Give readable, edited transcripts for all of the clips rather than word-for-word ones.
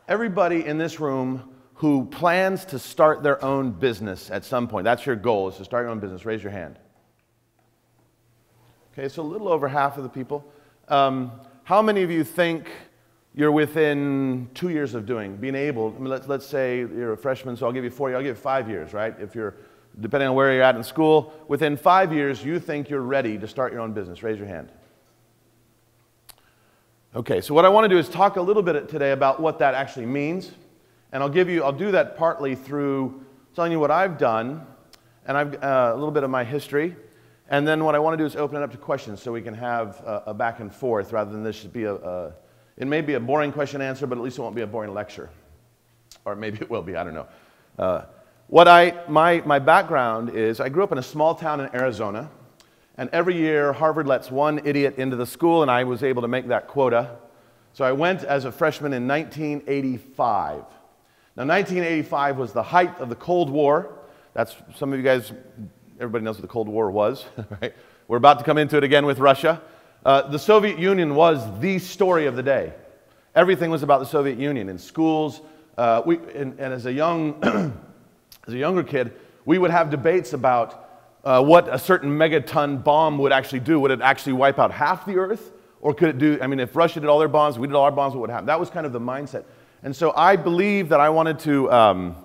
everybody in this room who plans to start their own business at some point, that's your goal, is to start your own business, raise your hand. Okay, so a little over half of the people. How many of you think you're within 2 years of being able, I mean, let's say you're a freshman, so I'll give you 4 years, I'll give you 5 years, right? If you're, depending on where you're at in school, within 5 years, you think you're ready to start your own business. Raise your hand. Okay, so what I want to do is talk a little bit today about what that actually means. And I'll do that partly through telling you what I've done, and a little bit of my history. And then what I want to do is open it up to questions so we can have a back and forth rather than this should be it may be a boring question and answer, but at least it won't be a boring lecture. Or maybe it will be, I don't know. My background is I grew up in a small town in Arizona, and every year Harvard lets one idiot into the school, and I was able to make that quota. So I went as a freshman in 1985. Now 1985 was the height of the Cold War. That's, some of you guys, everybody knows what the Cold War was, right? We're about to come into it again with Russia. The Soviet Union was the story of the day. Everything was about the Soviet Union in schools. And as a younger kid, we would have debates about what a certain megaton bomb would actually do. Would it actually wipe out half the Earth? Or could it do, I mean, if Russia did all their bombs, we did all our bombs, what would happen? That was kind of the mindset. And so I believed that I wanted to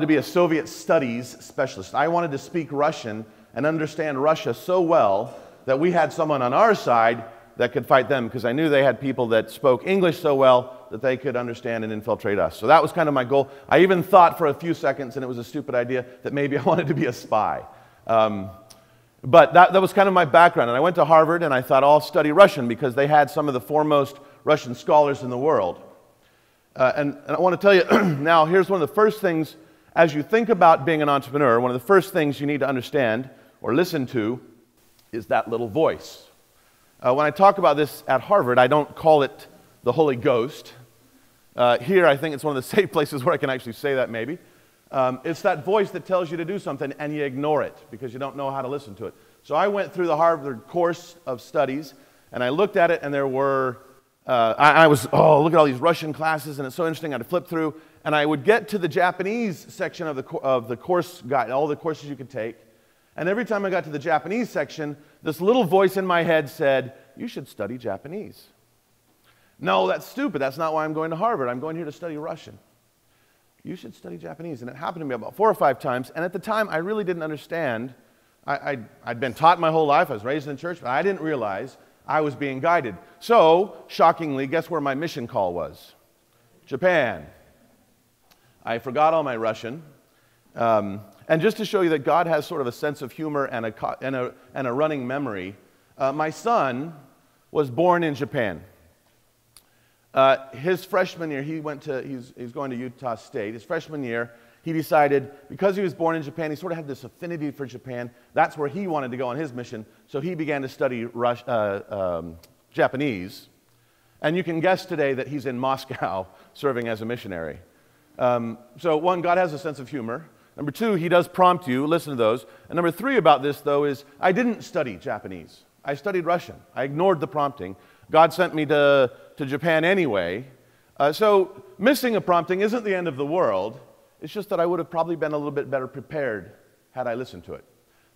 be a Soviet studies specialist. I wanted to speak Russian and understand Russia so well that we had someone on our side that could fight them, because I knew they had people that spoke English so well that they could understand and infiltrate us. So that was kind of my goal. I even thought for a few seconds, and it was a stupid idea, that maybe I wanted to be a spy. But that was kind of my background. And I went to Harvard, and I thought, I'll study Russian, because they had some of the foremost Russian scholars in the world. And I want to tell you, now, here's one of the first things, as you think about being an entrepreneur, one of the first things you need to understand or listen to is that little voice. When I talk about this at Harvard, I don't call it the Holy Ghost. Here, I think it's one of the safe places where I can actually say that maybe. It's that voice that tells you to do something and you ignore it because you don't know how to listen to it. So I went through the Harvard course of studies, and I looked at it, and there were, look at all these Russian classes, and it's so interesting. I'd flip through, and I would get to the Japanese section of the course guide, all the courses you could take. And every time I got to the Japanese section, this little voice in my head said, you should study Japanese. No, that's stupid. That's not why I'm going to Harvard. I'm going here to study Russian. You should study Japanese. And it happened to me about 4 or 5 times. And at the time, I really didn't understand. I'd been taught my whole life. I was raised in church, but I didn't realize I was being guided. So, shockingly, guess where my mission call was? Japan. I forgot all my Russian. And just to show you that God has sort of a sense of humor and a running memory, my son was born in Japan. His freshman year, he's going to Utah State. His freshman year, he decided, because he was born in Japan, he sort of had this affinity for Japan. That's where he wanted to go on his mission. So he began to study Japanese. And you can guess today that he's in Moscow serving as a missionary. So one, God has a sense of humor. Number 2, he does prompt you. Listen to those. And number 3 about this, though, is I didn't study Japanese. I studied Russian. I ignored the prompting. God sent me to Japan anyway. So missing a prompting isn't the end of the world. It's just that I would have probably been a little bit better prepared had I listened to it.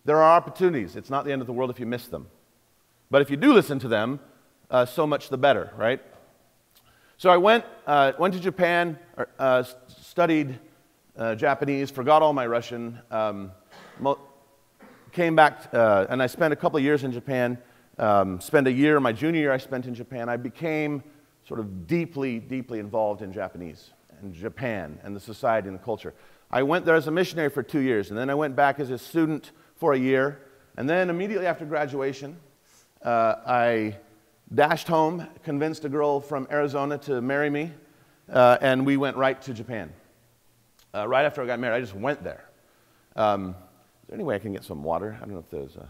There are opportunities. It's not the end of the world if you miss them. But if you do listen to them, so much the better, right? So I went to Japan, studied Japanese, forgot all my Russian, came back, and I spent a couple of years in Japan. Spent a year, my junior year I spent in Japan. I became sort of deeply, deeply involved in Japanese and Japan and the society and the culture. I went there as a missionary for 2 years, and then I went back as a student for a year. And then immediately after graduation, I dashed home, convinced a girl from Arizona to marry me, and we went right to Japan. Right after I got married, I just went there. Is there any way I can get some water? I don't know if there's a...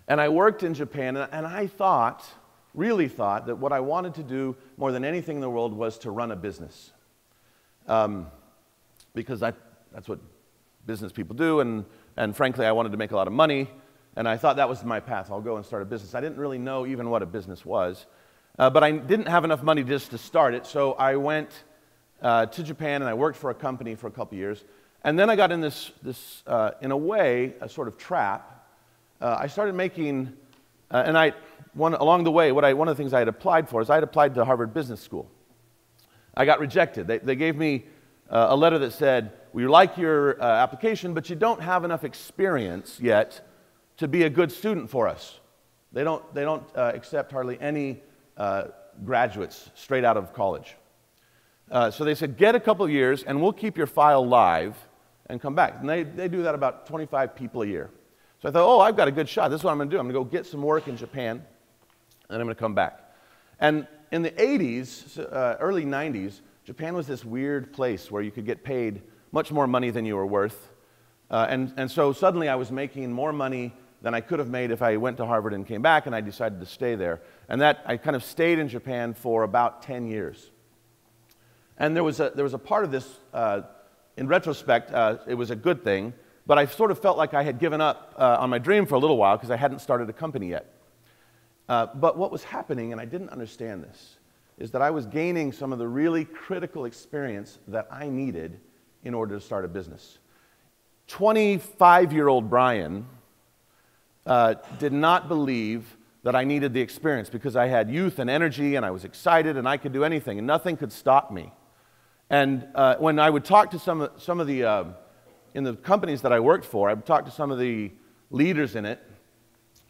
And I worked in Japan, and I really thought, that what I wanted to do more than anything in the world was to run a business. Because that's what business people do, and frankly, I wanted to make a lot of money, and I thought that was my path. I'll go and start a business. I didn't really know even what a business was. But I didn't have enough money just to start it, so I went to Japan and I worked for a company for a couple years. And then I got in this in a way, a sort of trap. I started making, along the way, one of the things I had applied for is I had applied to Harvard Business School. I got rejected. They gave me a letter that said, we like your application, but you don't have enough experience yet to be a good student for us. They don't accept hardly any graduates straight out of college. So they said, get a couple of years and we'll keep your file live and come back. And they do that about 25 people a year. So I thought, oh, I've got a good shot. This is what I'm going to do. I'm going to go get some work in Japan, and I'm going to come back. And in the 80s, early 90s, Japan was this weird place where you could get paid much more money than you were worth. And so suddenly I was making more money than I could have made if I went to Harvard and came back, and I decided to stay there. And I kind of stayed in Japan for about 10 years. And there was a part of this, in retrospect, it was a good thing, but I sort of felt like I had given up on my dream for a little while because I hadn't started a company yet. But what was happening, and I didn't understand this, is that I was gaining some of the really critical experience that I needed in order to start a business. 25-year-old Brian did not believe that I needed the experience because I had youth and energy and I was excited and I could do anything and nothing could stop me. And when I would talk to some of the, in the companies that I worked for, I would talk to some of the leaders in it,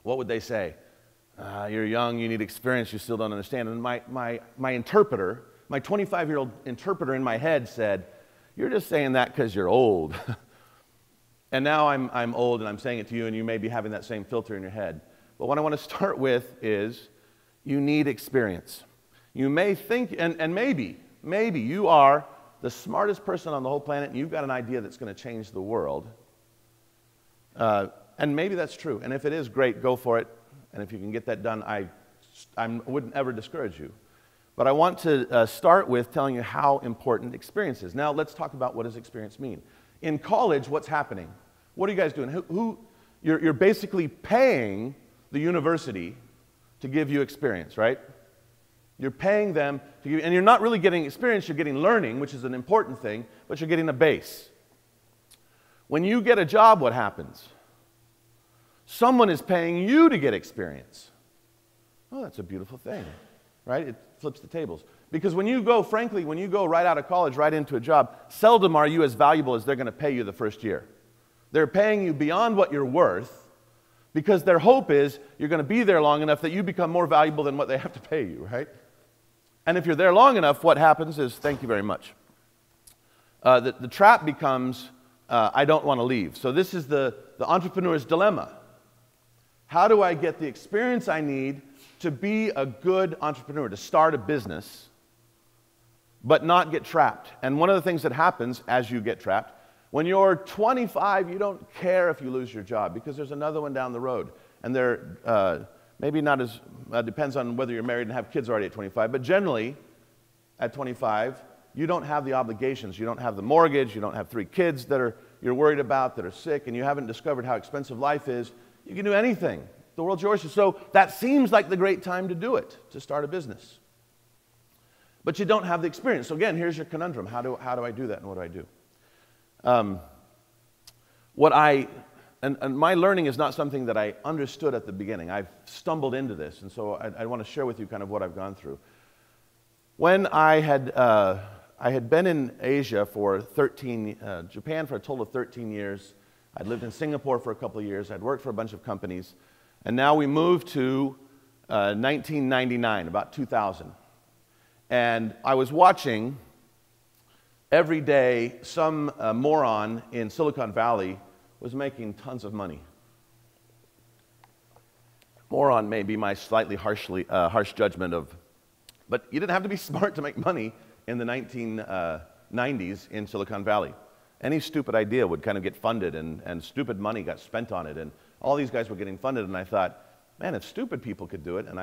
what would they say? You're young, you need experience, you still don't understand. And my interpreter, my 25-year-old interpreter in my head said, you're just saying that because you're old. And now I'm old and I'm saying it to you and you may be having that same filter in your head. But what I want to start with is you need experience. You may think, and maybe you are the smartest person on the whole planet and you've got an idea that's going to change the world. And maybe that's true. And if it is, great, go for it. And if you can get that done, I wouldn't ever discourage you. But I want to start with telling you how important experience is. Now, let's talk about what does experience mean. In college, what's happening? What are you guys doing? You're basically paying the university to give you experience, right? You're paying them to give, and you're not really getting experience, you're getting learning, which is an important thing, but you're getting a base. When you get a job, what happens? Someone is paying you to get experience. Oh, that's a beautiful thing, right? It flips the tables. Because when you go, frankly, when you go right out of college, right into a job, seldom are you as valuable as they're going to pay you the first year. They're paying you beyond what you're worth because their hope is you're going to be there long enough that you become more valuable than what they have to pay you, right? And if you're there long enough, what happens is, thank you very much. The trap becomes, I don't want to leave. So this is the entrepreneur's dilemma. How do I get the experience I need to be a good entrepreneur, to start a business, but not get trapped? And one of the things that happens as you get trapped, when you're 25, you don't care if you lose your job because there's another one down the road. And they're maybe not as, depends on whether you're married and have kids already at 25, but generally at 25, you don't have the obligations. You don't have the mortgage, you don't have 3 kids that you're worried about that are sick, and you haven't discovered how expensive life is. You can do anything. The world's yours. So that seems like the great time to do it, to start a business. But you don't have the experience. So again, here's your conundrum. How do I do that and what do I do? And my learning is not something that I understood at the beginning. I've stumbled into this, and so I want to share with you kind of what I've gone through. When I had been in Asia for Japan for a total of 13 years. I'd lived in Singapore for a couple of years. I'd worked for a bunch of companies. And now we moved to 1999, about 2000. And I was watching every day some moron in Silicon Valley was making tons of money. Moron may be my slightly harsh judgment of, but you didn't have to be smart to make money in the 1990s in Silicon Valley. Any stupid idea would kind of get funded, and stupid money got spent on it, and all these guys were getting funded, and I thought, man, if stupid people could do it, and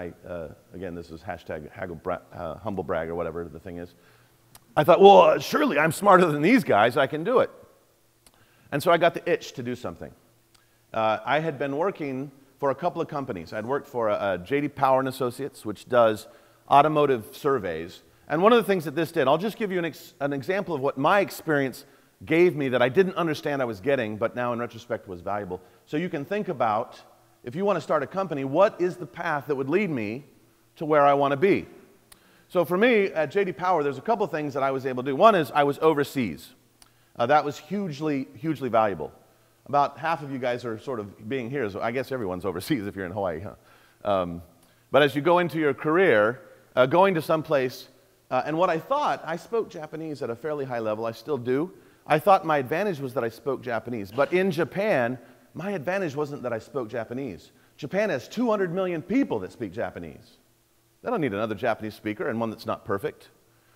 again, this is hashtag humble brag or whatever the thing is, I thought, well, surely I'm smarter than these guys, I can do it. And so I got the itch to do something. I had been working for a couple of companies. I'd worked for J.D. Power & Associates, which does automotive surveys. And one of the things that this did, I'll just give you an example of what my experience gave me that I didn't understand I was getting, but now in retrospect was valuable. So you can think about, if you want to start a company, what is the path that would lead me to where I want to be? So for me, at J.D. Power, there's a couple things that I was able to do. One is I was overseas. That was hugely, hugely valuable. About half of you guys are sort of being here, so I guess everyone's overseas if you're in Hawaii, huh? But as you go into your career, going to some place, and what I thought, I spoke Japanese at a fairly high level, I still do. I thought my advantage was that I spoke Japanese. But in Japan, my advantage wasn't that I spoke Japanese. Japan has 200 million people that speak Japanese. They don't need another Japanese speaker and one that's not perfect.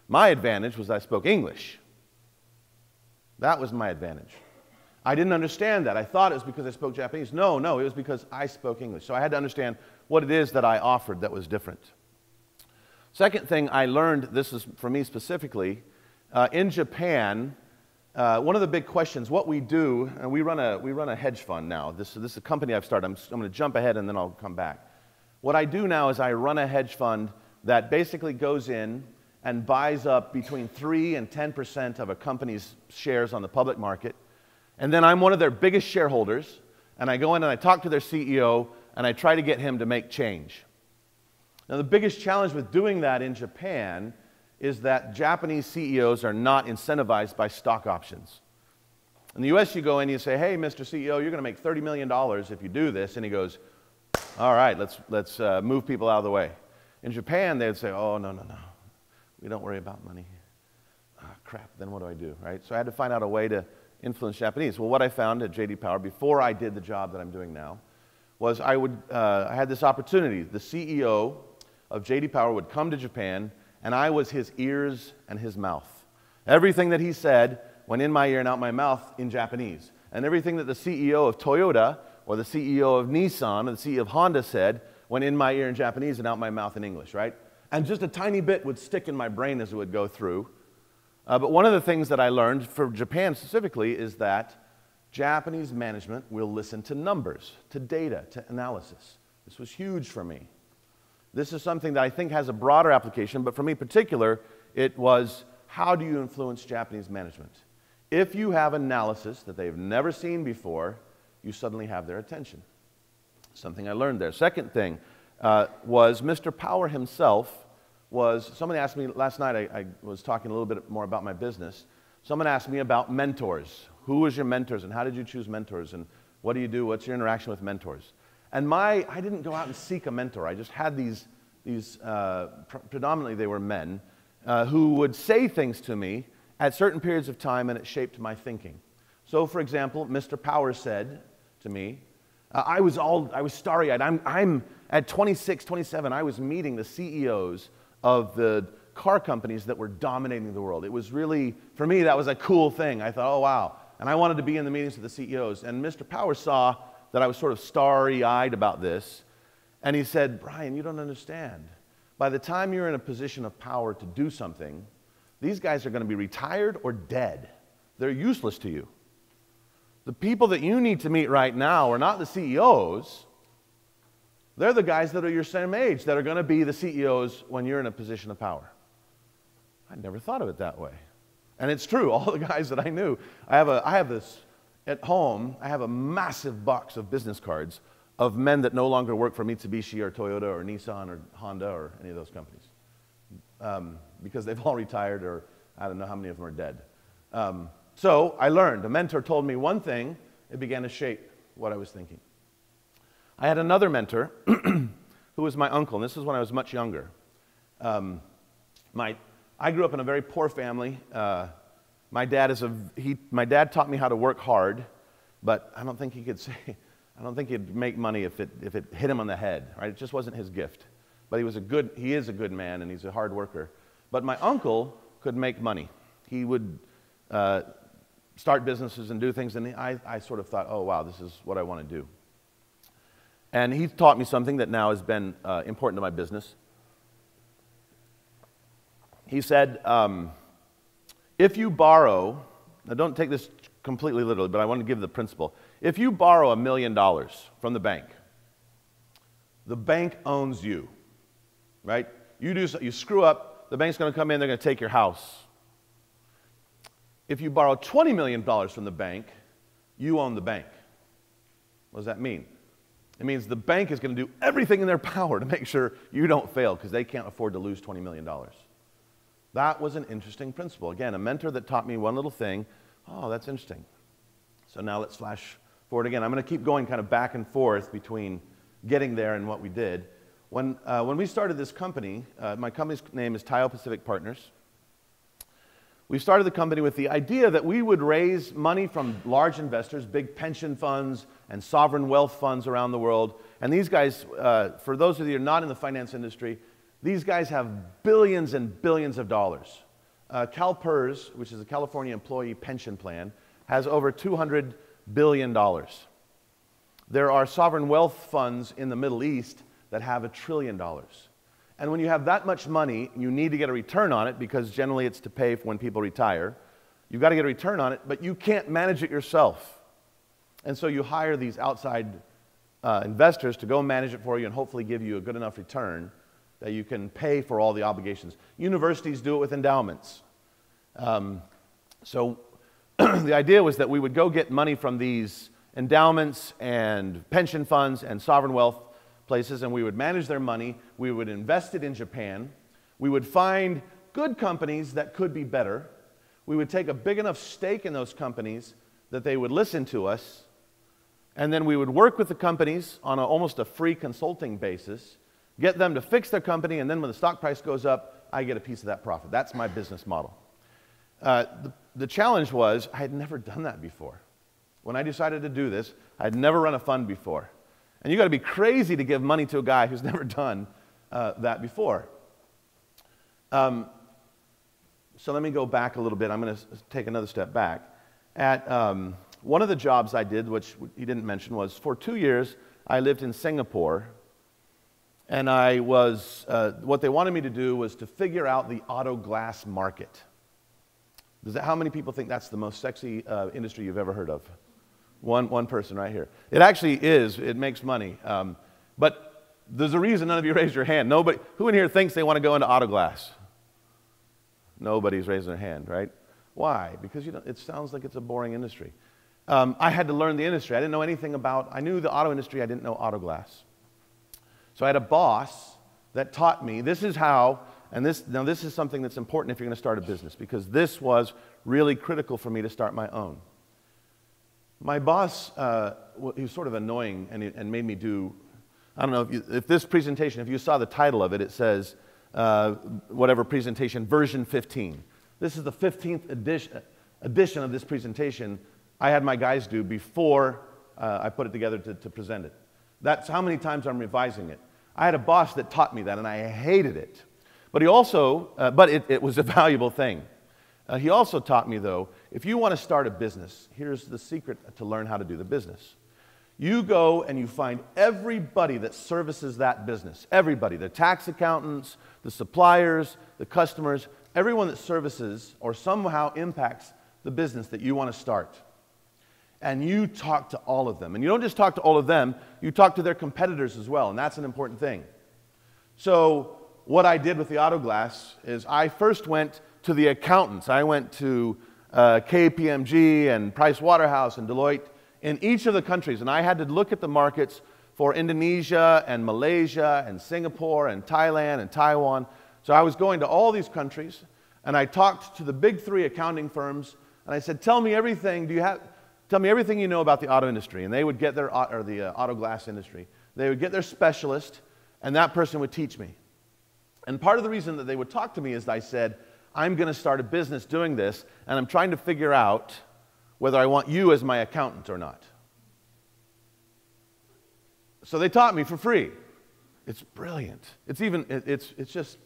My advantage was that I spoke English. That was my advantage. I didn't understand that. I thought it was because I spoke Japanese. No, it was because I spoke English. So I had to understand what it is that I offered that was different. Second thing I learned, this is for me specifically, in Japan, one of the big questions, what we do, and we run a hedge fund now. This is a company I've started. I'm going to jump ahead and then I'll come back. What I do now is I run a hedge fund that basically goes in and buys up between 3 and 10% of a company's shares on the public market. And then I'm one of their biggest shareholders, and I go in and I talk to their CEO, and I try to get him to make change. Now, the biggest challenge with doing that in Japan is that Japanese CEOs are not incentivized by stock options. In the US, you go in and you say, hey, Mr. CEO, you're going to make $30 million if you do this. And he goes, all right, let's move people out of the way. In Japan, they'd say, oh, no. We don't worry about money. Crap, then what do I do, right? So I had to find out a way to influence Japanese. Well, what I found at J.D. Power, before I did the job that I'm doing now, was I had this opportunity. The CEO of J.D. Power would come to Japan, and I was his ears and his mouth. Everything that he said went in my ear and out my mouth in Japanese. And everything that the CEO of Toyota or the CEO of Nissan or the CEO of Honda said went in my ear in Japanese and out my mouth in English, right? And just a tiny bit would stick in my brain as it would go through. But one of the things that I learned for Japan specifically is that Japanese management will listen to numbers, to data, to analysis. This was huge for me. This is something that I think has a broader application, but for me in particular, it was how do you influence Japanese management? If you have analysis that they've never seen before, you suddenly have their attention. Something I learned there. Second thing was Mr. Power himself was, somebody asked me last night, I was talking a little bit more about my business. Someone asked me about mentors. Who was your mentors and how did you choose mentors and what do you do? What's your interaction with mentors? And I didn't go out and seek a mentor. I just had these predominantly they were men, who would say things to me at certain periods of time and it shaped my thinking. So for example, Mr. Power said to me, I was starry-eyed. I'm at 26, 27, I was meeting the CEOs of the car companies that were dominating the world. It was really, for me, that was a cool thing. I thought, oh, wow. And I wanted to be in the meetings with the CEOs. And Mr. Power saw that I was sort of starry-eyed about this. And he said, Brian, you don't understand. By the time you're in a position of power to do something, these guys are going to be retired or dead. They're useless to you. The people that you need to meet right now are not the CEOs. They're the guys that are your same age that are going to be the CEOs when you're in a position of power. I never thought of it that way. And it's true, all the guys that I knew. I have this at home, I have a massive box of business cards of men that no longer work for Mitsubishi or Toyota or Nissan or Honda or any of those companies. Because they've all retired or I don't know how many of them are dead. So I learned. A mentor told me one thing, it began to shape what I was thinking. I had another mentor who was my uncle, and this is when I was much younger. I grew up in a very poor family. My dad taught me how to work hard, but I don't think he'd make money if it hit him on the head, right? It just wasn't his gift. But he is a good man, and he's a hard worker. But my uncle could make money. He would start businesses and do things, and I sort of thought, oh, wow, this is what I want to do. And he taught me something that now has been important to my business. He said, if you borrow, now don't take this completely literally, but I want to give the principle. If you borrow $1 million from the bank owns you, right? You screw up, the bank's going to come in, they're going to take your house. If you borrow $20 million from the bank, you own the bank. What does that mean? It means the bank is going to do everything in their power to make sure you don't fail because they can't afford to lose $20 million. That was an interesting principle. Again, a mentor that taught me one little thing. Oh, that's interesting. So now let's flash forward again. I'm going to keep going kind of back and forth between getting there and what we did. When we started this company, my company's name is Tile Pacific Partners. We started the company with the idea that we would raise money from large investors, big pension funds and sovereign wealth funds around the world. And these guys, for those of you who are not in the finance industry, these guys have billions and billions of dollars. CalPERS, which is a California Employee Pension Plan, has over $200 billion. There are sovereign wealth funds in the Middle East that have $1 trillion. And when you have that much money, you need to get a return on it because generally it's to pay for when people retire. You've got to get a return on it, but you can't manage it yourself. And so you hire these outside investors to go manage it for you and hopefully give you a good enough return that you can pay for all the obligations. Universities do it with endowments. So the idea was that we would go get money from these endowments and pension funds and sovereign wealth places, and we would manage their money. We would invest it in Japan. We would find good companies that could be better. We would take a big enough stake in those companies that they would listen to us, and then we would work with the companies on almost a free consulting basis, get them to fix their company, and then when the stock price goes up, I get a piece of that profit. That's my business model. The challenge was I had never done that before. When I decided to do this, I had never run a fund before. And you've got to be crazy to give money to a guy who's never done that before. So let me go back a little bit. I'm going to take another step back. At one of the jobs I did, which he didn't mention, was for 2 years I lived in Singapore. And I was, what they wanted me to do was to figure out the auto glass market. How many people think that's the most sexy industry you've ever heard of? One person right here. It actually is. It makes money. But there's a reason none of you raised your hand. Nobody, who in here thinks they want to go into auto glass? Nobody's raising their hand, right? Why? Because it sounds like it's a boring industry. I had to learn the industry. I didn't know anything about, I knew the auto industry, I didn't know auto glass. So I had a boss that taught me, this is how, and this is something that's important if you're going to start a business, because this was really critical for me to start my own. My boss, he was sort of annoying and made me do, I don't know, if this presentation, if you saw the title of it, it says, whatever presentation, version 15. This is the 15th edition of this presentation I had my guys do before I put it together to present it. That's how many times I'm revising it. I had a boss that taught me that, and I hated it. But he also, it was a valuable thing. He also taught me, though, if you want to start a business, here's the secret to learn how to do the business. You go and you find everybody that services that business. Everybody, the tax accountants, the suppliers, the customers, everyone that services or somehow impacts the business that you want to start. And you talk to all of them. And you don't just talk to all of them, you talk to their competitors as well, and that's an important thing. So what I did with the auto glass is I first went to the accountants. I went to KPMG and Price Waterhouse and Deloitte in each of the countries, and I had to look at the markets for Indonesia and Malaysia and Singapore and Thailand and Taiwan. So I was going to all these countries, and I talked to the big three accounting firms, and I said, tell me everything, tell me everything you know about the auto industry. And they would get their, or the auto glass industry. They would get their specialist, and that person would teach me. And part of the reason that they would talk to me is I said, I'm going to start a business doing this, and I'm trying to figure out whether I want you as my accountant or not. So they taught me for free. It's brilliant. It's just,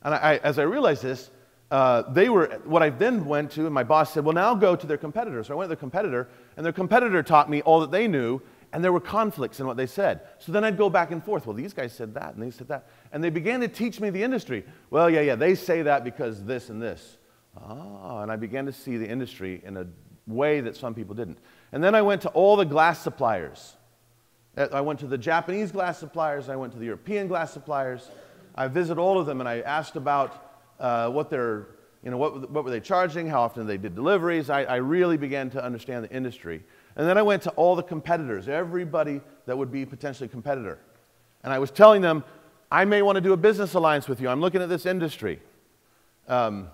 and as I realized this, what I then went to, and my boss said, well, now go to their competitor. So I went to their competitor, and their competitor taught me all that they knew, and there were conflicts in what they said. So then I'd go back and forth. Well, these guys said that, and they said that. And they began to teach me the industry. Well, yeah, they say that because this and this. And I began to see the industry in a way that some people didn't. And then I went to all the glass suppliers. I went to the Japanese glass suppliers. I went to the European glass suppliers. I visited all of them, and I asked about what were they charging, how often they did deliveries. I really began to understand the industry. And then I went to all the competitors, everybody that would be potentially a competitor. And I was telling them, I may want to do a business alliance with you. I'm looking at this industry. Some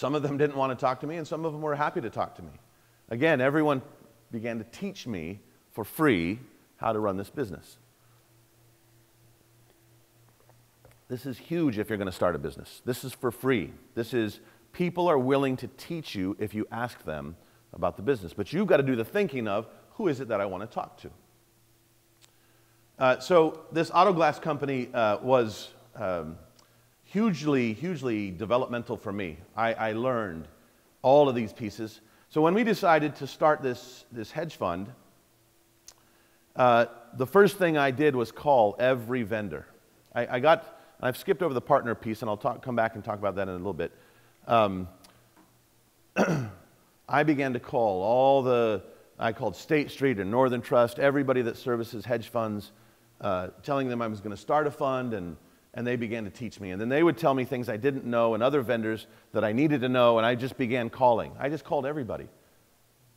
of them didn't want to talk to me, and some of them were happy to talk to me. Again, everyone began to teach me for free how to run this business. This is huge if you're going to start a business. This is for free. This is, people are willing to teach you if you ask them about the business. But you've got to do the thinking of, who is it that I want to talk to? So this auto glass company was hugely developmental for me. I learned all of these pieces. So when we decided to start this hedge fund, the first thing I did was call every vendor. I've skipped over the partner piece, and I'll come back and talk about that in a little bit. I began to call I called State Street and Northern Trust, everybody that services hedge funds, telling them I was going to start a fund, and they began to teach me. And then they would tell me things I didn't know and other vendors that I needed to know, and I just began calling. I just called everybody.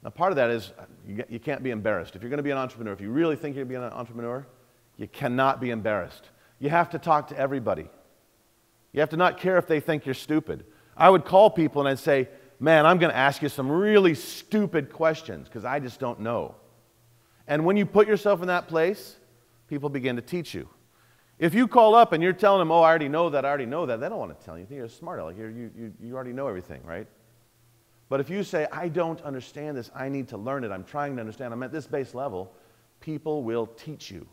Now, part of that is you can't be embarrassed. If you're going to be an entrepreneur, if you really think you're going to be an entrepreneur, you cannot be embarrassed. You have to talk to everybody. You have to not care if they think you're stupid. I would call people and I'd say, man, I'm going to ask you some really stupid questions because I just don't know. And when you put yourself in that place, people begin to teach you. If you call up and you're telling them, oh, I already know that, they don't want to tell you anything. You're smart. Like you already know everything, right? But if you say, I don't understand this, I need to learn it, I'm trying to understand, I'm at this base level, people will teach you.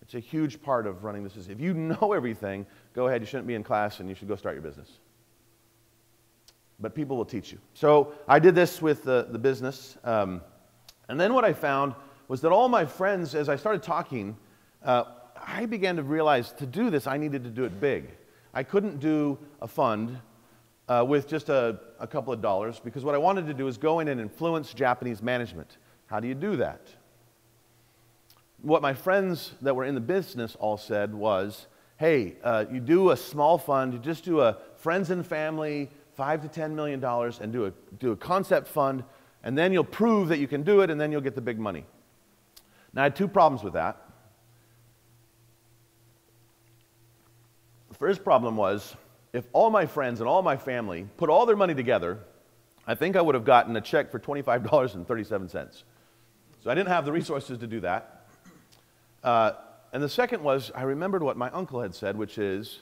It's a huge part of running this. If you know everything, go ahead, you shouldn't be in class and you should go start your business. But people will teach you. So I did this with the business. And then what I found was that all my friends, as I started talking, I began to realize to do this, I needed to do it big. I couldn't do a fund with just a couple of dollars, because what I wanted to do is go in and influence Japanese management. How do you do that? What my friends that were in the business all said was, hey, you do a small fund, you just do a friends and family, $5 to $10 million, and do a concept fund, and then you'll prove that you can do it, and then you'll get the big money. Now, I had two problems with that. The first problem was, if all my friends and all my family put all their money together, I think I would have gotten a check for $25.37. So I didn't have the resources to do that. And the second was, I remembered what my uncle had said, which is,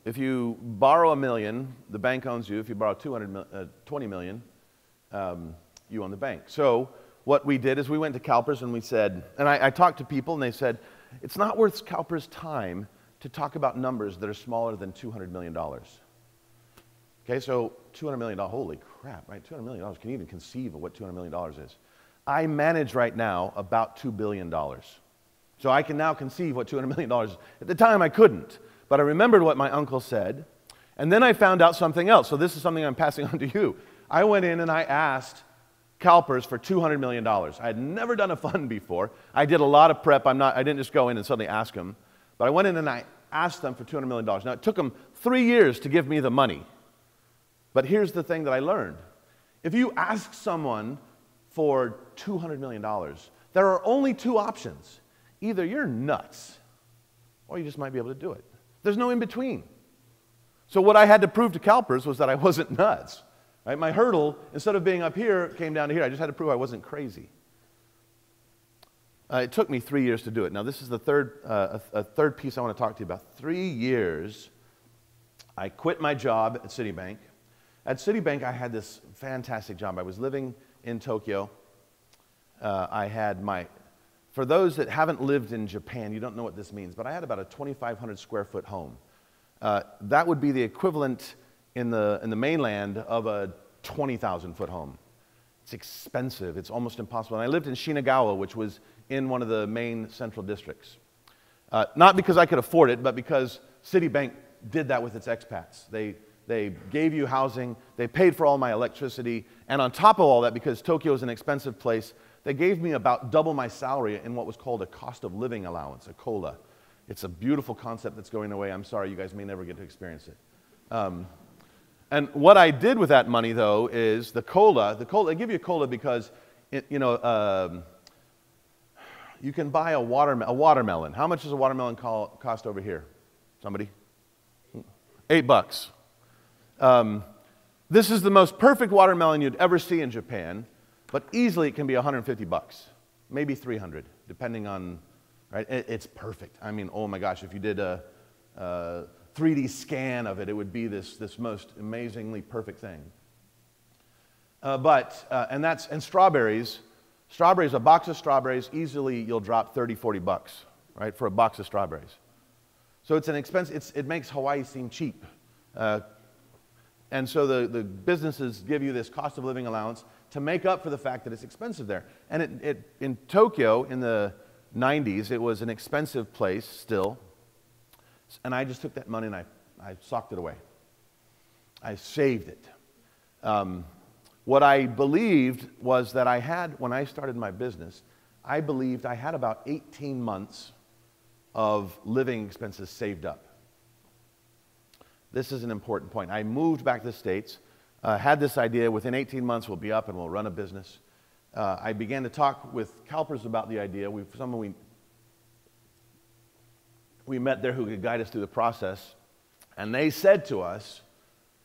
if you borrow $1 million, the bank owns you. If you borrow $20 million, you own the bank. So what we did is we went to CalPERS and we said, and I talked to people and they said, it's not worth CalPERS' time to talk about numbers that are smaller than $200 million. Okay, so $200 million, holy crap, right? $200 million, can you even conceive of what $200 million is? I manage right now about $2 billion. So I can now conceive what $200 million is. At the time, I couldn't. But I remembered what my uncle said. And then I found out something else. So this is something I'm passing on to you. I went in and I asked CalPERS for $200 million. I had never done a fund before. I did a lot of prep. I didn't just go in and suddenly ask them. But I went in and I asked them for $200 million. Now, it took them 3 years to give me the money. But here's the thing that I learned. If you ask someone for $200 million, there are only two options. Either you're nuts, or you just might be able to do it. There's no in between. So what I had to prove to CalPERS was that I wasn't nuts. Right? My hurdle, instead of being up here, came down to here. I just had to prove I wasn't crazy. It took me 3 years to do it. Now, this is the third piece I want to talk to you about. 3 years, I quit my job at Citibank. At Citibank, I had this fantastic job. I was living in Tokyo. For those that haven't lived in Japan, you don't know what this means, but I had about a 2,500 square foot home. That would be the equivalent in the mainland of a 20,000 foot home. It's expensive. It's almost impossible. And I lived in Shinagawa, which was in one of the main central districts. Not because I could afford it, but because Citibank did that with its expats. They gave you housing, they paid for all my electricity, and on top of all that, because Tokyo is an expensive place, they gave me about double my salary in what was called a cost of living allowance, a COLA. It's a beautiful concept that's going away. I'm sorry, you guys may never get to experience it. And what I did with that money, though, is the cola, they give you cola because, you can buy a watermelon. How much does a watermelon cost over here? Somebody? $8. This is the most perfect watermelon you'd ever see in Japan, but easily it can be $150, maybe $300, depending on, right? It's perfect. I mean, oh my gosh, if you did a 3D scan of it, it would be this most amazingly perfect thing. And strawberries, a box of strawberries, easily you'll drop $30, $40, right, for a box of strawberries. So it's an expense, it makes Hawaii seem cheap. And so the businesses give you this cost of living allowance to make up for the fact that it's expensive there. And in Tokyo, in the 90s, it was an expensive place still. And I just took that money and I socked it away. I saved it. What I believed was that when I started my business, I believed I had about 18 months of living expenses saved up. This is an important point. I moved back to the States, had this idea, within 18 months we'll be up and we'll run a business. I began to talk with CalPERS about the idea. Someone we met there who could guide us through the process, and they said to us,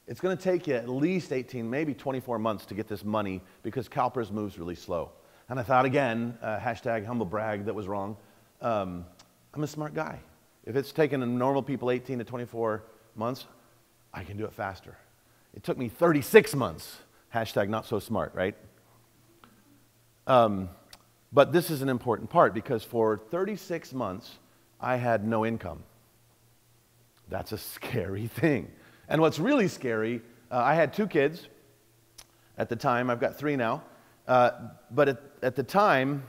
it's going to take you at least 18, maybe 24 months to get this money because CalPERS moves really slow. And I thought again, hashtag humble brag, that was wrong. I'm a smart guy. If it's taken normal people 18 to 24 months, I can do it faster. It took me 36 months, hashtag not so smart, right? But this is an important part because for 36 months, I had no income. That's a scary thing. And what's really scary, I had 2 kids at the time. I've got 3 now. But at the time,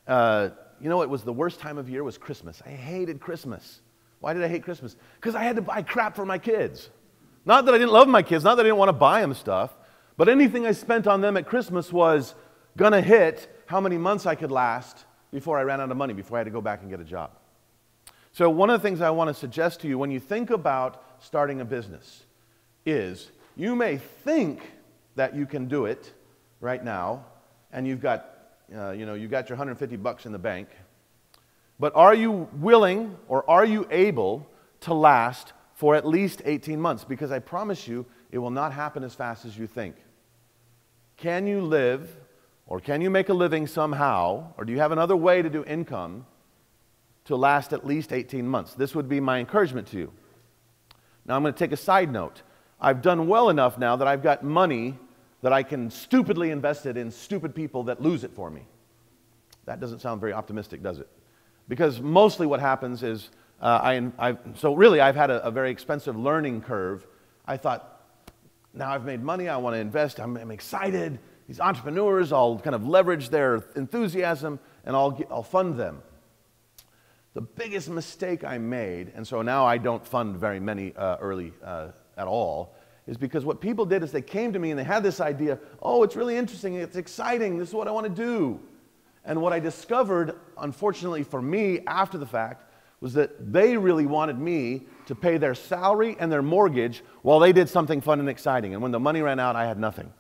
it was the worst time of year was Christmas. I hated Christmas. Why did I hate Christmas? Because I had to buy crap for my kids. Not that I didn't love my kids, not that I didn't want to buy them stuff, but anything I spent on them at Christmas was going to hit how many months I could last before I ran out of money, before I had to go back and get a job. So one of the things I want to suggest to you when you think about starting a business is you may think that you can do it right now, and you've got your $150 in the bank, but are you willing or are you able to last for at least 18 months? Because I promise you, it will not happen as fast as you think. Can you live, or can you make a living somehow, or do you have another way to do income to last at least 18 months? This would be my encouragement to you. Now I'm going to take a side note. I've done well enough now that I've got money that I can stupidly invest it in stupid people that lose it for me. That doesn't sound very optimistic, does it? Because mostly what happens is, I've had a very expensive learning curve. I thought, now I've made money, I want to invest, I'm excited. These entrepreneurs, I'll kind of leverage their enthusiasm and I'll fund them. The biggest mistake I made, and so now I don't fund very many early at all, is because what people did is they came to me and they had this idea, oh, it's really interesting, it's exciting, this is what I want to do. And what I discovered, unfortunately for me after the fact, was that they really wanted me to pay their salary and their mortgage while they did something fun and exciting. And when the money ran out, I had nothing.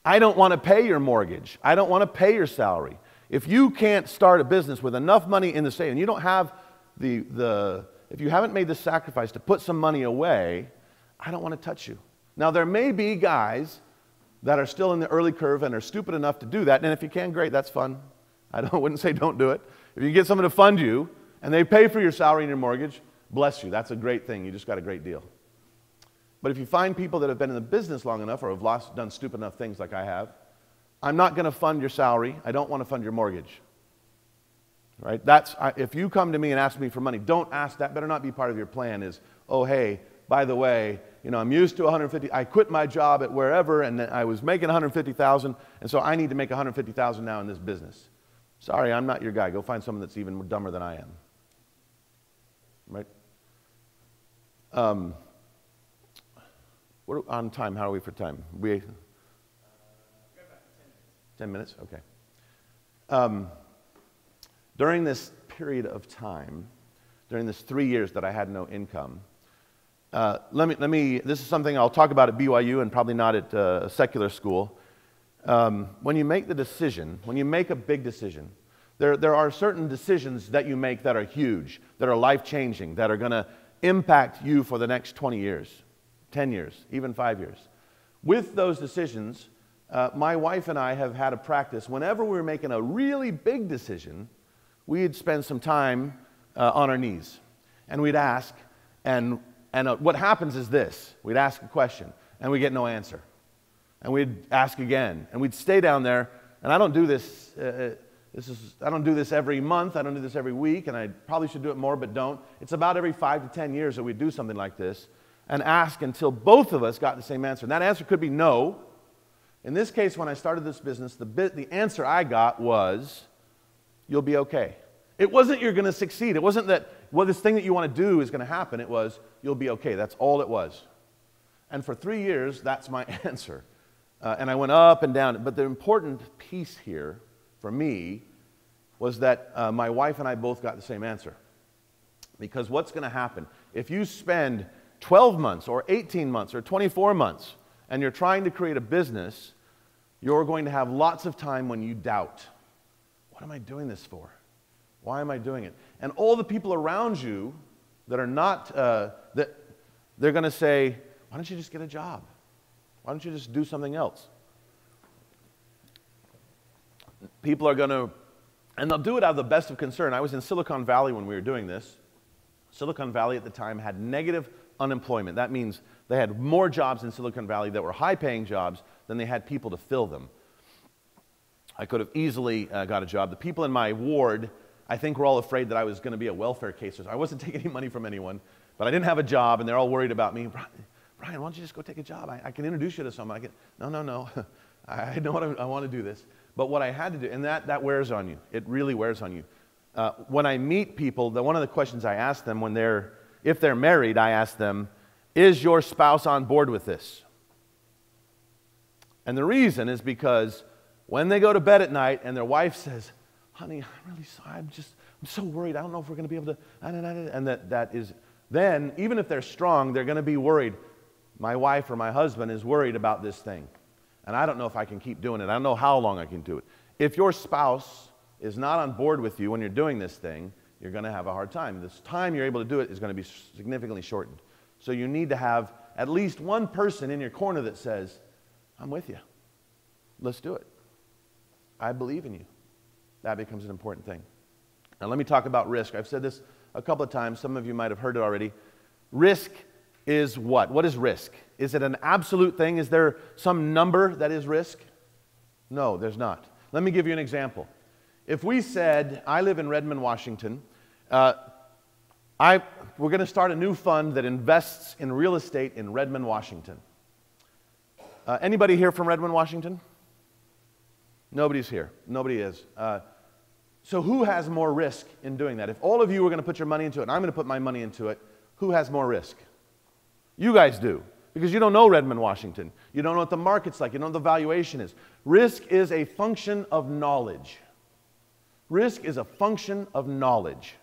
I don't want to pay your mortgage. I don't want to pay your salary. If you can't start a business with enough money in the savings, and you don't have if you haven't made the sacrifice to put some money away, I don't want to touch you. Now, there may be guys that are still in the early curve and are stupid enough to do that, and if you can, great, that's fun. Wouldn't say don't do it. If you get someone to fund you, and they pay for your salary and your mortgage, bless you, that's a great thing, you just got a great deal. But if you find people that have been in the business long enough or have done stupid enough things like I have, I'm not going to fund your salary, I don't want to fund your mortgage. Right? If you come to me and ask me for money, don't ask, that better not be part of your plan is, oh hey, by the way, I'm used to 150, I quit my job at wherever and I was making 150,000, and so I need to make 150,000 now in this business. Sorry, I'm not your guy. Go find someone that's even dumber than I am. Right? On time, how are we for time? We 10 minutes? Okay. During this period of time, during this 3 years that I had no income, this is something I'll talk about at BYU and probably not at a secular school. When you make the decision, when you make a big decision, there are certain decisions that you make that are huge, that are life-changing, that are going to impact you for the next 20 years, 10 years, even 5 years. With those decisions, my wife and I have had a practice. Whenever we were making a really big decision, we'd spend some time on our knees, and we'd ask, and what happens is this: we'd ask a question, and we get no answer, and we'd ask again, and we'd stay down there. And I don't do this. I don't do this every month. I don't do this every week, and I probably should do it more, but don't. It's about every 5 to 10 years that we do something like this, and ask until both of us got the same answer. And that answer could be no. In this case, when I started this business, the answer I got was, you'll be okay. It wasn't you're going to succeed. It wasn't that, well, this thing that you want to do is going to happen. It was, you'll be okay. That's all it was. And for 3 years, that's my answer. And I went up and down. But the important piece here for me was that my wife and I both got the same answer. Because what's going to happen? If you spend 12 months or 18 months or 24 months and you're trying to create a business, you're going to have lots of time when you doubt. What am I doing this for? Why am I doing it? And all the people around you that are not, they're going to say, why don't you just get a job? Why don't you just do something else? People are going to, and they'll do it out of the best of concern. I was in Silicon Valley when we were doing this. Silicon Valley at the time had negative unemployment. That means they had more jobs in Silicon Valley that were high-paying jobs than they had people to fill them. I could have easily got a job. The people in my ward, I think, were all afraid that I was going to be a welfare case. I wasn't taking any money from anyone, but I didn't have a job, and they're all worried about me. Brian, why don't you just go take a job? I can introduce you to someone. No. I know what I want to do this. But what I had to do, and that wears on you. It really wears on you. When I meet people, one of the questions I ask them if they're married, I ask them, is your spouse on board with this? And the reason is because when they go to bed at night and their wife says, honey, I'm really sorry, I'm so worried, I don't know if we're going to be able to, and that is, then, even if they're strong, they're going to be worried. My wife or my husband is worried about this thing, and I don't know if I can keep doing it. I don't know how long I can do it. If your spouse is not on board with you when you're doing this thing, you're going to have a hard time. This time you're able to do it is going to be significantly shortened. So you need to have at least one person in your corner that says, I'm with you. Let's do it. I believe in you. That becomes an important thing. Now let me talk about risk. I've said this a couple of times. Some of you might have heard it already. Risk is what? What is risk? Is it an absolute thing? Is there some number that is risk? No, there's not. Let me give you an example. If we said, I live in Redmond, Washington, we're going to start a new fund that invests in real estate in Redmond, Washington. Anybody here from Redmond, Washington? Nobody's here. Nobody is. So who has more risk in doing that? If all of you were going to put your money into it, and I'm going to put my money into it, who has more risk? You guys do, because you don't know Redmond, Washington. You don't know what the market's like. You don't know what the valuation is. Risk is a function of knowledge. Risk is a function of knowledge.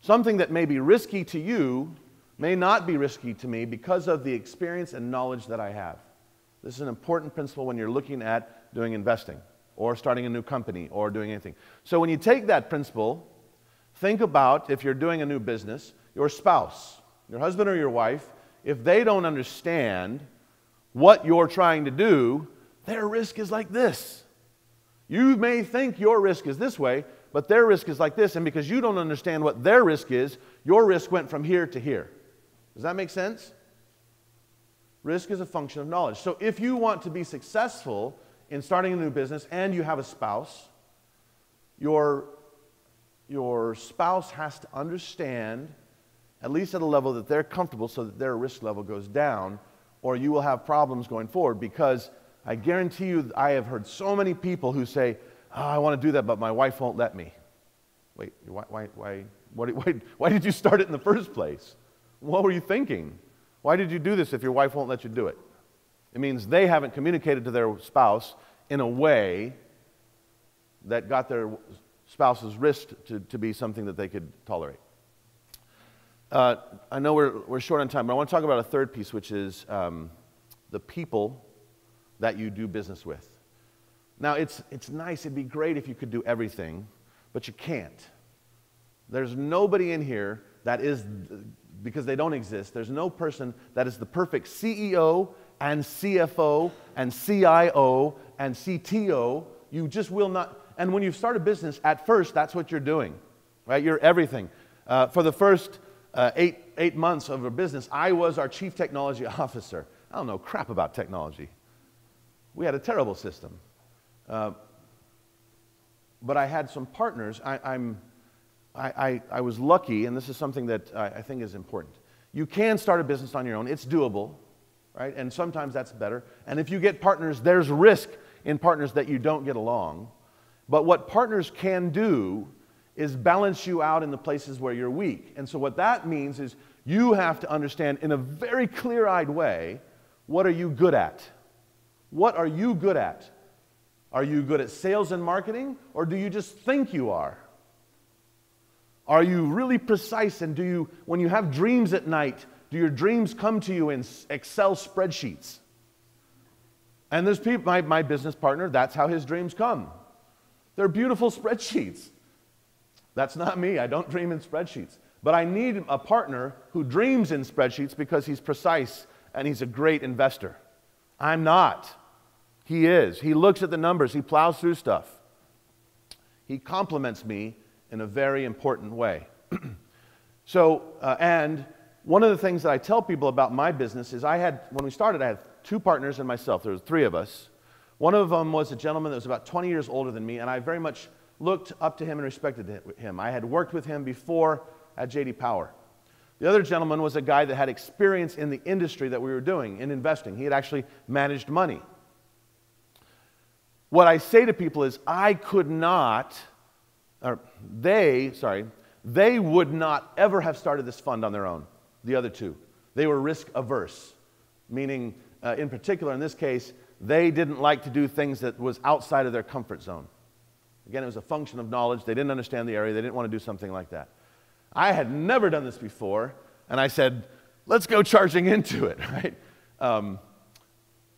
Something that may be risky to you may not be risky to me because of the experience and knowledge that I have. This is an important principle when you're looking at doing investing or starting a new company or doing anything. So when you take that principle, think about, if you're doing a new business, your spouse, your husband or your wife, if they don't understand what you're trying to do, their risk is like this. You may think your risk is this way, but their risk is like this, and because you don't understand what their risk is, your risk went from here to here. Does that make sense? Risk is a function of knowledge. So if you want to be successful in starting a new business and you have a spouse, your spouse has to understand, at least at a level that they're comfortable so that their risk level goes down, or you will have problems going forward, because I guarantee you, I have heard so many people who say, oh, I want to do that, but my wife won't let me. Wait, why did you start it in the first place? What were you thinking? Why did you do this if your wife won't let you do it? It means they haven't communicated to their spouse in a way that got their spouse's wrist to be something that they could tolerate. I know we're short on time, but I want to talk about a third piece, which is the people that you do business with. Now, it's nice, it'd be great if you could do everything, but you can't. There's nobody in here that is, because they don't exist, there's no person that is the perfect CEO and CFO and CIO and CTO. You just will not. And when you start a business, at first, that's what you're doing, right? You're everything. For the first eight months of a business, I was our chief technology officer. I don't know crap about technology. We had a terrible system. But I had some partners. I was lucky, and this is something that I think is important. You can start a business on your own. It's doable, right? And sometimes that's better. And if you get partners, there's risk in partners that you don't get along. But what partners can do is balance you out in the places where you're weak. And so what that means is you have to understand in a very clear-eyed way, what are you good at? What are you good at? Are you good at sales and marketing, or do you just think you are? Are you really precise, and do you, when you have dreams at night, do your dreams come to you in Excel spreadsheets? And there's people, my business partner, that's how his dreams come. They're beautiful spreadsheets. That's not me. I don't dream in spreadsheets. But I need a partner who dreams in spreadsheets because he's precise and he's a great investor. I'm not. He is. He looks at the numbers. He plows through stuff. He compliments me in a very important way. And one of the things that I tell people about my business is when we started, I had 2 partners and myself. There was 3 of us. One of them was a gentleman that was about 20 years older than me, and I very much looked up to him and respected him. I had worked with him before at J.D. Power. The other gentleman was a guy that had experience in the industry that we were doing, in investing. He had actually managed money. What I say to people is, they would not ever have started this fund on their own, the other 2. They were risk averse, meaning, in particular, in this case, they didn't like to do things that was outside of their comfort zone. Again, it was a function of knowledge. They didn't understand the area. They didn't want to do something like that. I had never done this before, and I said, let's go charging into it, right?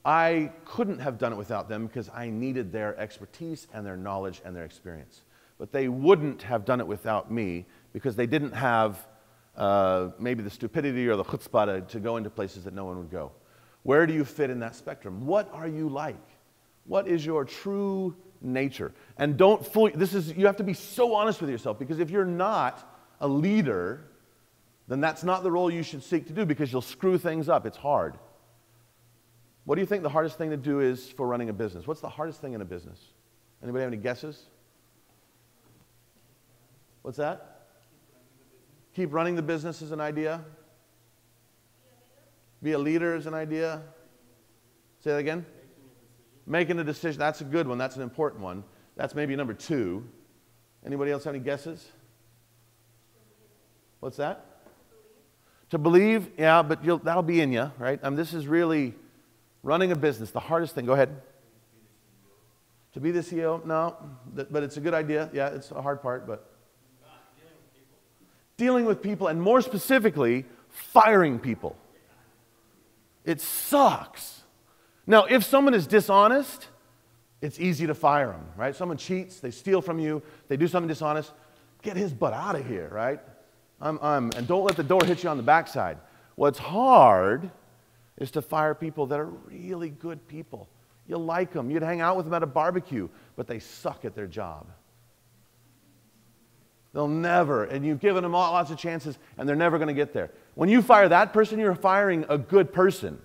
I couldn't have done it without them because I needed their expertise and their knowledge and their experience. But they wouldn't have done it without me because they didn't have maybe the stupidity or the chutzpah to go into places that no one would go. Where do you fit in that spectrum? What are you like? What is your true nature? And don't fool, you have to be so honest with yourself, because if you're not a leader, then that's not the role you should seek to do, because you'll screw things up. It's hard. What do you think the hardest thing to do is for running a business? What's the hardest thing in a business? Anybody have any guesses? What's that? Keep running the business is an idea. Be a leader is an idea. Say that again. Making a decision. That's a good one. That's an important one. That's maybe number 2. Anybody else have any guesses? What's that? To believe, yeah, but that'll be in you, right? This is really running a business. The hardest thing. Go ahead. To be the CEO? No, but it's a good idea. Yeah, it's a hard part, but dealing with people, and more specifically, firing people. It sucks. Now, if someone is dishonest, it's easy to fire them, right? Someone cheats, they steal from you, they do something dishonest, get his butt out of here, right? And don't let the door hit you on the backside. What's hard is to fire people that are really good people. You like them, you'd hang out with them at a barbecue, but they suck at their job. They'll never, and you've given them lots of chances, and they're never going to get there. When you fire that person, you're firing a good person.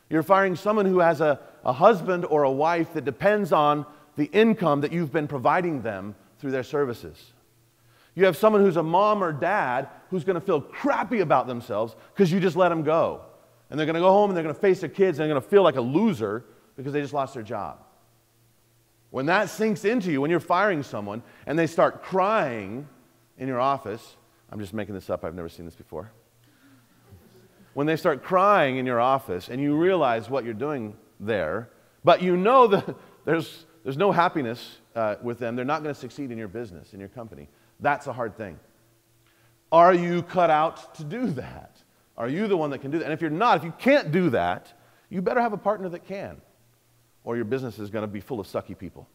You're firing someone who has a husband or a wife that depends on the income that you've been providing them through their services. You have someone who's a mom or dad who's going to feel crappy about themselves because you just let them go. And they're going to go home and they're going to face their kids and they're going to feel like a loser because they just lost their job. When that sinks into you, when you're firing someone and they start crying in your office, I'm just making this up, I've never seen this before. When they start crying in your office and you realize what you're doing there, but you know that there's no happiness with them, they're not going to succeed in your business, in your company. That's a hard thing. Are you cut out to do that? Are you the one that can do that? And if you're not, if you can't do that, you better have a partner that can, or your business is going to be full of sucky people.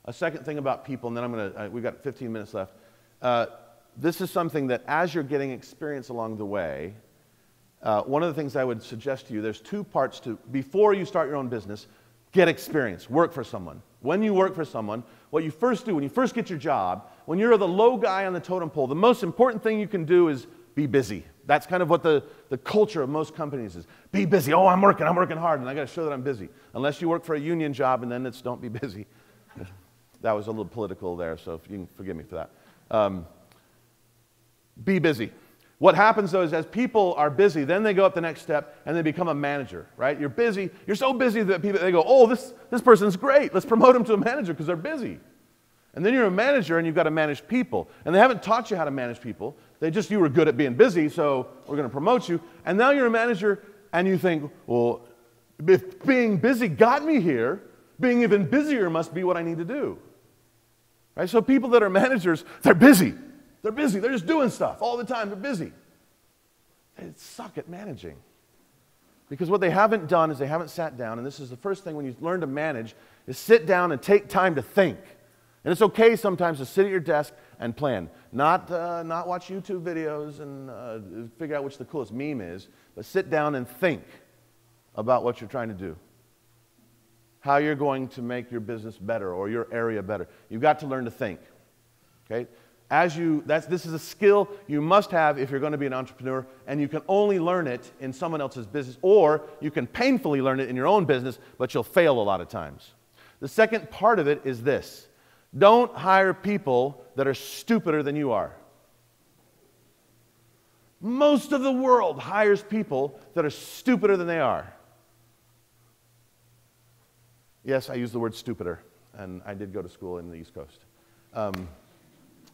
A second thing about people, and then we've got 15 minutes left. This is something that as you're getting experience along the way, one of the things I would suggest to you, there's two parts to, before you start your own business, get experience, work for someone. When you work for someone, what you first do, when you first get your job, when you're the low guy on the totem pole, the most important thing you can do is be busy. That's kind of what the culture of most companies is. Be busy. Oh, I'm working hard, and I got to show that I'm busy. Unless you work for a union job, and then it's don't be busy. That was a little political there, so if you can forgive me for that. Be busy. What happens, though, is as people are busy, then they go up the next step, and they become a manager, right? You're busy. You're so busy that people, they go, oh, this person's great. Let's promote them to a manager because they're busy. And then you're a manager, and you've got to manage people. And they haven't taught you how to manage people. You were good at being busy, so we're going to promote you. And now you're a manager, and you think, well, if being busy got me here, being even busier must be what I need to do. Right? So people that are managers, they're busy. They're busy. They're just doing stuff all the time. They're busy. They suck at managing. Because what they haven't done is they haven't sat down, and this is the first thing when you learn to manage, is sit down and take time to think. And it's okay sometimes to sit at your desk and plan. Not watch YouTube videos and figure out which the coolest meme is, but sit down and think about what you're trying to do. How you're going to make your business better or your area better. You've got to learn to think. Okay? This is a skill you must have if you're going to be an entrepreneur, and you can only learn it in someone else's business, or you can painfully learn it in your own business, but you'll fail a lot of times. The second part of it is this. Don't hire people that are stupider than you are. Most of the world hires people that are stupider than they are. Yes, I use the word stupider, and I did go to school in the East Coast.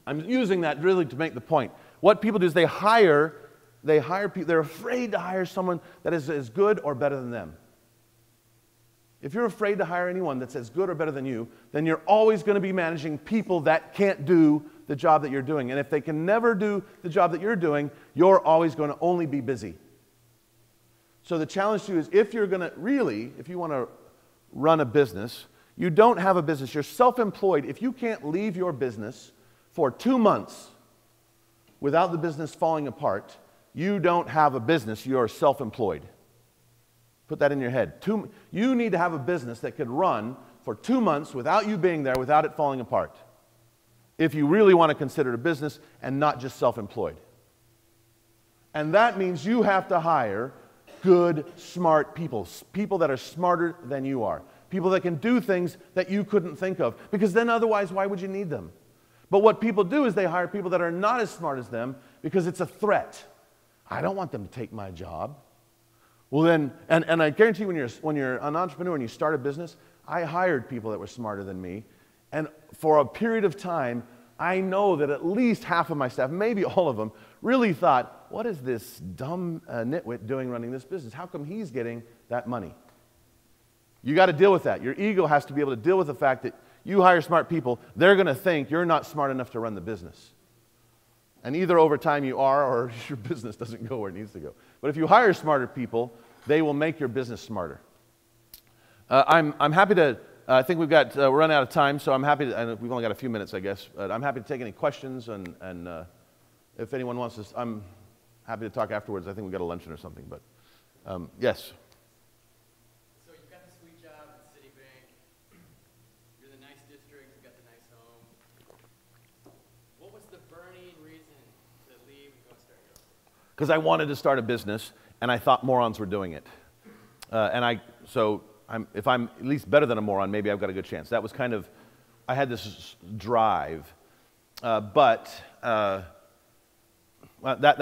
I'm using that really to make the point. What people do is they hire people, they're afraid to hire someone that is as good or better than them. If you're afraid to hire anyone that's as good or better than you, then you're always going to be managing people that can't do the job that you're doing. And if they can never do the job that you're doing, you're always going to only be busy. So the challenge to you is if you want to run a business, you don't have a business, you're self-employed. If you can't leave your business for 2 months without the business falling apart, you don't have a business, you're self-employed. Put that in your head. You need to have a business that could run for 2 months without you being there, without it falling apart, if you really want to consider it a business and not just self-employed. And that means you have to hire good, smart people, people that are smarter than you are, people that can do things that you couldn't think of, because then otherwise, why would you need them? But what people do is they hire people that are not as smart as them because it's a threat. I don't want them to take my job. Well then, and I guarantee when you're an entrepreneur and you start a business, I hired people that were smarter than me, and for a period of time, I know that at least half of my staff, maybe all of them, really thought, what is this dumb nitwit doing running this business? How come he's getting that money? You got to deal with that. Your ego has to be able to deal with the fact that you hire smart people, they're going to think you're not smart enough to run the business. And either over time you are, or your business doesn't go where it needs to go. But if you hire smarter people, they will make your business smarter. I'm happy to, I think we're running out of time, so I'm happy to, and we've only got a few minutes, I guess, but I'm happy to take any questions, and if anyone wants to, I'm happy to talk afterwards. I think we've got a luncheon or something, but yes. So you've got the sweet job at Citibank, you're in the nice district, you've got the nice home. What was the burning reason to leave and go start your own? Because I wanted to start a business, and I thought morons were doing it. If I'm at least better than a moron, maybe I've got a good chance. That was kind of, I had this drive, but that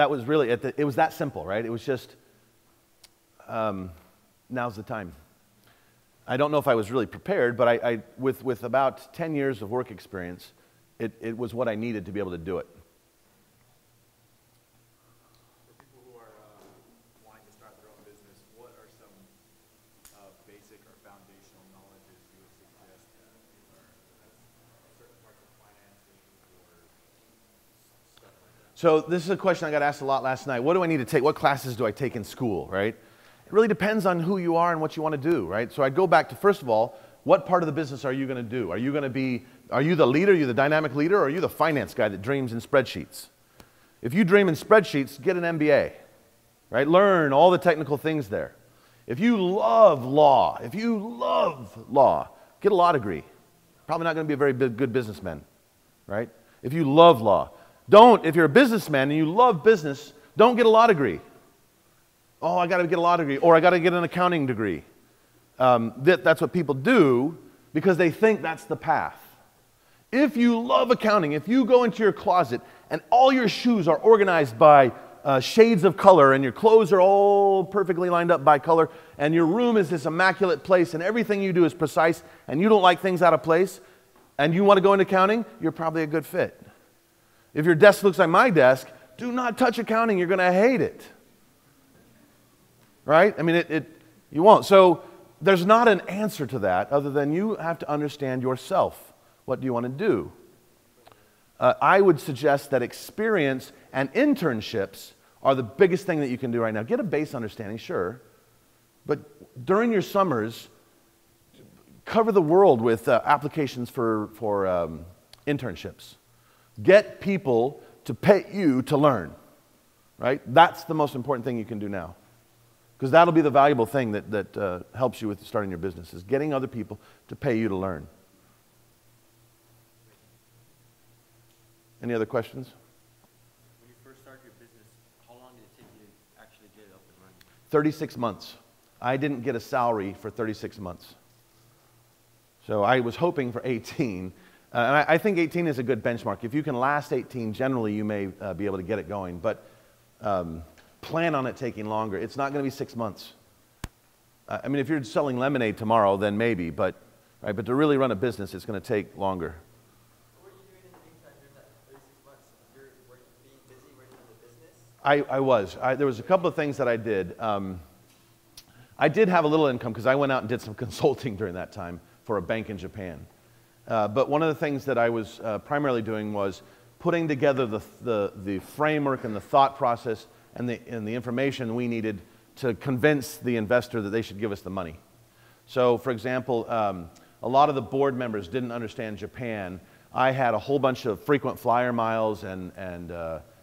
was really, it was that simple, right? It was just, now's the time. I don't know if I was really prepared, but with about 10 years of work experience, it was what I needed to be able to do it. So this is a question I got asked a lot last night. What do I need to take? What classes do I take in school, right? It really depends on who you are and what you want to do, right? So I'd go back to, first of all, what part of the business are you going to do? Are you the leader, are you the dynamic leader, or are you the finance guy that dreams in spreadsheets? If you dream in spreadsheets, get an MBA, right? Learn all the technical things there. If you love law, get a law degree. Probably not going to be a very good businessman, right? If you love law. If you're a businessman and you love business, don't get a law degree. Oh, I got to get a law degree, or I got to get an accounting degree. That's what people do because they think that's the path. If you love accounting, if you go into your closet and all your shoes are organized by shades of color and your clothes are all perfectly lined up by color and your room is this immaculate place and everything you do is precise and you don't like things out of place and you want to go into accounting, you're probably a good fit. If your desk looks like my desk, do not touch accounting. You're going to hate it. Right? I mean, you won't. So there's not an answer to that other than you have to understand yourself. What do you want to do? I would suggest that experience and internships are the biggest thing that you can do right now. Get a base understanding, sure. But during your summers, cover the world with applications for internships. Get people to pay you to learn, right? That's the most important thing you can do now. Because that'll be the valuable thing that helps you with starting your business, is getting other people to pay you to learn. Any other questions? When you first started your business, how long did it take you to actually get it up and running? 36 months. I didn't get a salary for 36 months. So I was hoping for 18. And I think 18 is a good benchmark. If you can last 18, generally you may be able to get it going. But plan on it taking longer. It's not going to be 6 months. I mean, if you're selling lemonade tomorrow, then maybe. But to really run a business, it's going to take longer. What were you doing in the meantime during that 36 months? Were you being busy working on the business? I was. There was a couple of things that I did. I did have a little income because I went out and did some consulting during that time for a bank in Japan. But one of the things that I was primarily doing was putting together the framework and the thought process and the information we needed to convince the investor that they should give us the money. So, for example, a lot of the board members didn't understand Japan. I had a whole bunch of frequent flyer miles and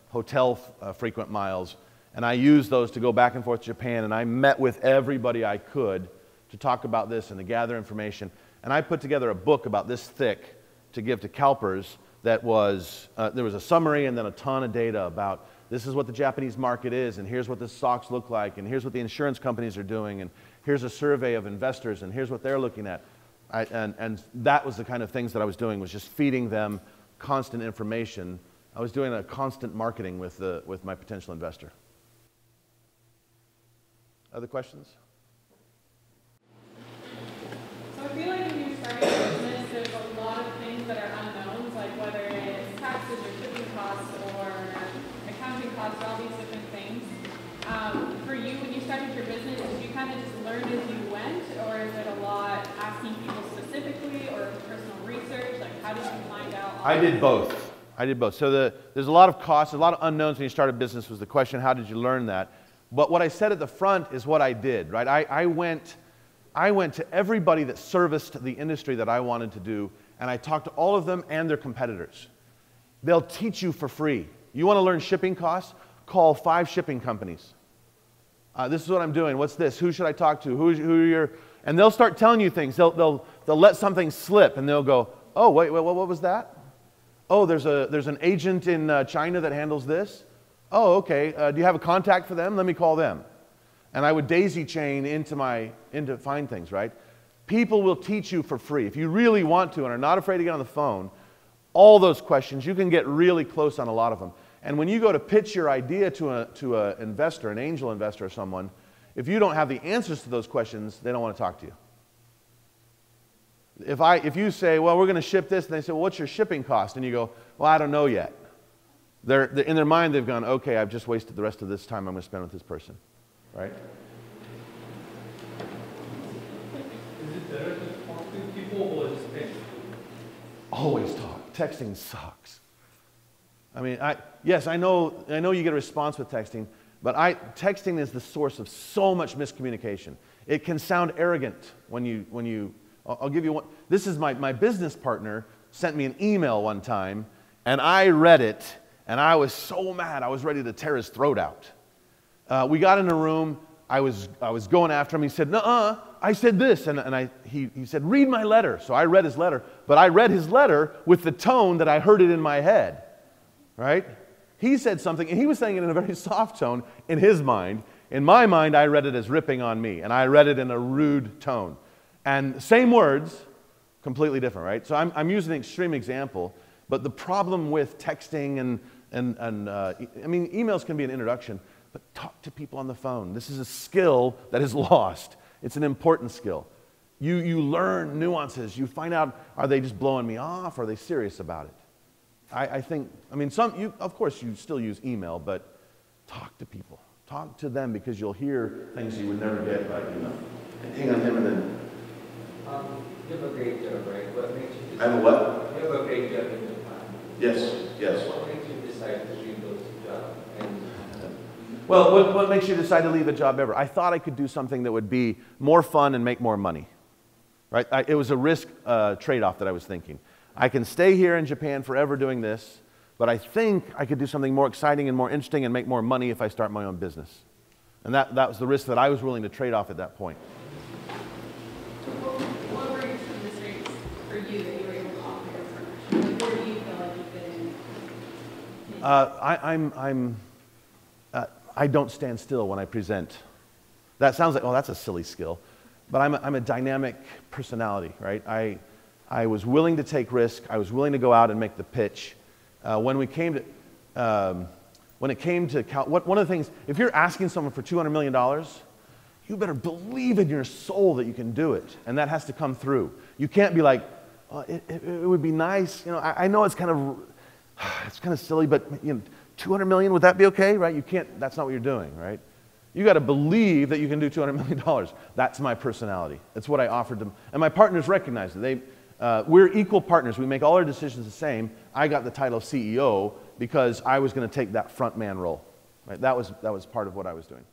hotel frequent miles, and I used those to go back and forth to Japan, and I met with everybody I could to talk about this and to gather information. And I put together a book about this thick to give to CalPERS that was, there was a summary and then a ton of data about this is what the Japanese market is, and here's what the stocks look like, and here's what the insurance companies are doing, and here's a survey of investors, and here's what they're looking at. And that was the kind of things that I was doing, was just feeding them constant information. I was doing a constant marketing with my potential investor. Other questions? So I feel like when you're starting a business, there's a lot of things that are unknowns, like whether it's taxes or shipping costs or accounting costs, all these different things. For you, when you started your business, did you kind of just learn as you went, or is it a lot asking people specifically or personal research? Like, how did you find out? I did both. So there's a lot of costs, a lot of unknowns when you start a business was the question, how did you learn that? But what I said at the front is what I did, right? I went to everybody that serviced the industry that I wanted to do, and I talked to all of them and their competitors. They'll teach you for free. You want to learn shipping costs? Call 5 shipping companies. This is what I'm doing. What's this? Who should I talk to? Who are your? And they'll start telling you things. They'll let something slip, and they'll go, oh, wait, what was that? Oh, there's an agent in China that handles this. Oh, okay. Do you have a contact for them? Let me call them. And I would daisy chain into find things, right? People will teach you for free. If you really want to and are not afraid to get on the phone, all those questions, you can get really close on a lot of them. And when you go to pitch your idea to an investor, an angel investor or someone, if you don't have the answers to those questions, they don't want to talk to you. If you say, well, we're going to ship this, and they say, well, what's your shipping cost? And you go, well, I don't know yet. They're in their mind, they've gone, okay, I've just wasted the rest of this time I'm going to spend with this person. Right? Is it better to talk to people or just text? Always talk. Texting sucks. I mean, yes, I know you get a response with texting, but texting is the source of so much miscommunication. It can sound arrogant when I'll give you one. This is my business partner sent me an email one time, and I read it, and I was so mad, I was ready to tear his throat out. We got in a room, I was going after him, he said, "Nuh-uh, I said this," and he said, "Read my letter." So I read his letter, but I read his letter with the tone that I heard it in my head. Right? He said something, and he was saying it in a very soft tone in his mind. In my mind, I read it as ripping on me, and I read it in a rude tone. And same words, completely different, right? So I'm using an extreme example, but the problem with texting I mean, emails can be an introduction, but talk to people on the phone. This is a skill that is lost. It's an important skill. You learn nuances. You find out, are they just blowing me off, or are they serious about it? I think, I mean, of course you still use email, but talk to people. Talk to them, because you'll hear things you would never get by email. Hang on him and then. You have a great job, right? What makes you decide? I have a what? You have a great job in Japan. Yes. What makes you decide to leave those jobs? Well, what makes you decide to leave a job ever? I thought I could do something that would be more fun and make more money. Right? It was a risk trade-off that I was thinking. I can stay here in Japan forever doing this, but I think I could do something more exciting and more interesting and make more money if I start my own business. And that was the risk that I was willing to trade off at that point. What were some of the strengths for you that you were able to offer your partnership? Like, where do you feel like you fit in? I don't stand still when I present. That sounds like, oh, that's a silly skill. But I'm a dynamic personality, right? I was willing to take risk. I was willing to go out and make the pitch. When it came to one of the things, if you're asking someone for $200 million, you better believe in your soul that you can do it, and that has to come through. You can't be like, oh, it would be nice. You know, I know it's kind of silly, but you know, 200 million, would that be okay? Right? You can't. That's not what you're doing, right? You got to believe that you can do $200 million. That's my personality. That's what I offered them, and my partners recognized it. We're equal partners. We make all our decisions the same. I got the title of CEO because I was going to take that front man role. Right? That was part of what I was doing.